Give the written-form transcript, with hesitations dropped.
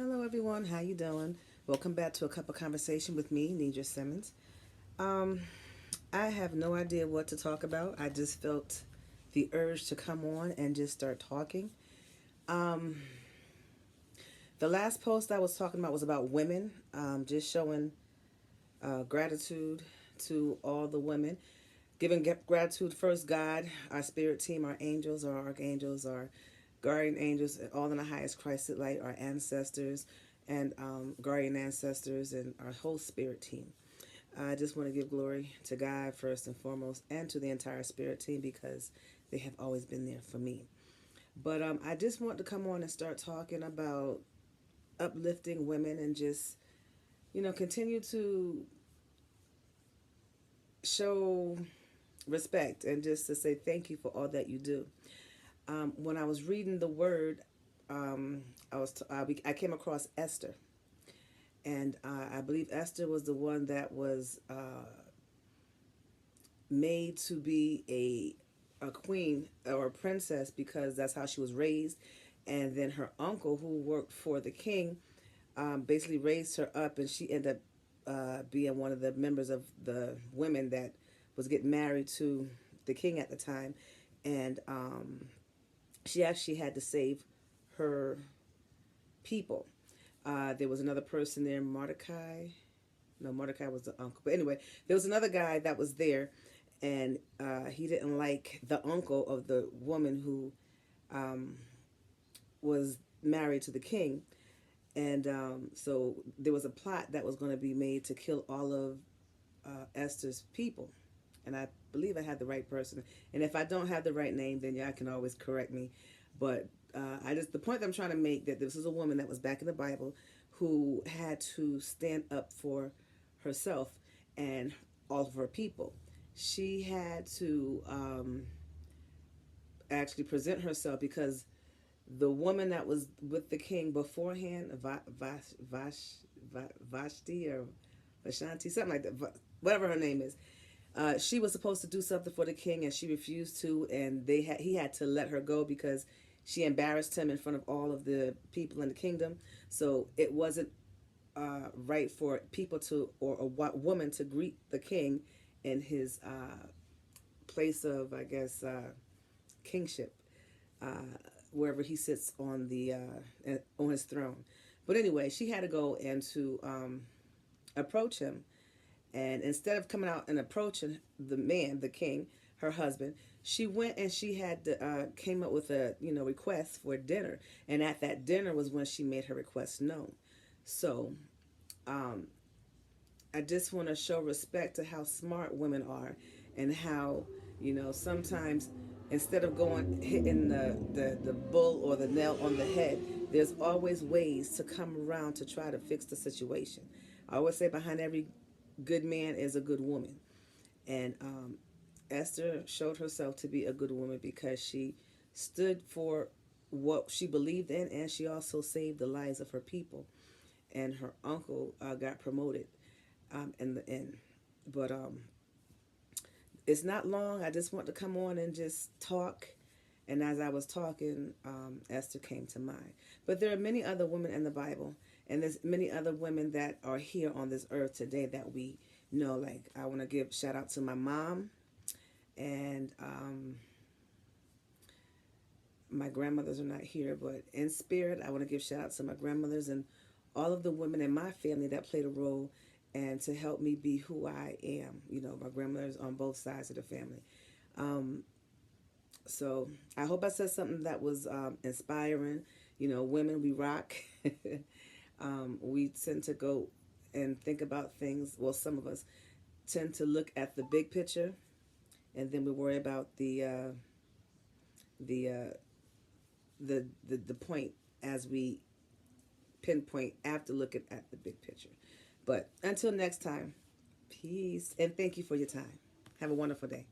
Hello, everyone. How you doing? Welcome back to a cup of conversation with me, Nidra Simmons. Um, I have no idea what to talk about. I just felt the urge to come on and just start talking. Um, the last post I was talking about was about women, just showing gratitude to all the women, giving gratitude first, God, our spirit team, our angels, our archangels, our guardian angels, all in the highest Christed light, our ancestors, and guardian ancestors, and our whole spirit team. I just want to give glory to God first and foremost, and to the entire spirit team because they have always been there for me. But I just want to come on and start talking about uplifting women and just, continue to show respect and just to say thank you for all that you do. When I was reading the word, I came across Esther, and I believe Esther was the one that was made to be a queen or a princess because that's how she was raised, and then her uncle who worked for the king basically raised her up, and she ended up being one of the members of the women that was getting married to the king at the time, and she actually had to save her people. There was another person there, Mordecai. No, Mordecai was the uncle. But anyway, there was another guy that was there, and he didn't like the uncle of the woman who um, was married to the king. And so there was a plot that was going to be made to kill all of Esther's people. And I believe I had the right person. And if I don't have the right name, then y'all can always correct me. But the point that I'm trying to make, that this is a woman that was back in the Bible who had to stand up for herself and all of her people. She had to actually present herself because the woman that was with the king beforehand, Vashti or Vashanti, something like that, whatever her name is, she was supposed to do something for the king and she refused to, and he had to let her go because she embarrassed him in front of all of the people in the kingdom. So it wasn't right for people to, or a woman to greet the king in his place of, I guess, kingship, wherever he sits on his throne. But anyway, she had to go and to approach him, and instead of coming out and approaching the man, the king, her husband, she went and she had came up with a request for dinner, and at that dinner was when she made her request known. So um, I just want to show respect to how smart women are, and how sometimes instead of going hitting the bull or the nail on the head, there's always ways to come around to try to fix the situation. I always say behind every good man is a good woman, and Esther showed herself to be a good woman because she stood for what she believed in, and she also saved the lives of her people. And her uncle got promoted in the end. But it's not long. I just want to come on and just talk. And as I was talking, Esther came to mind. But there are many other women in the Bible, and there's many other women that are here on this earth today that we know. Like, I want to give shout out to my mom, and my grandmothers are not here, but in spirit, I want to give shout out to my grandmothers and all of the women in my family that played a role and to help me be who I am. My grandmothers on both sides of the family. Um, so I hope I said something that was inspiring. Women, we rock. We tend to go and think about things. Well, some of us tend to look at the big picture, and then we worry about the uh, the point as we pinpoint after looking at the big picture. But until next time, peace and thank you for your time. Have a wonderful day.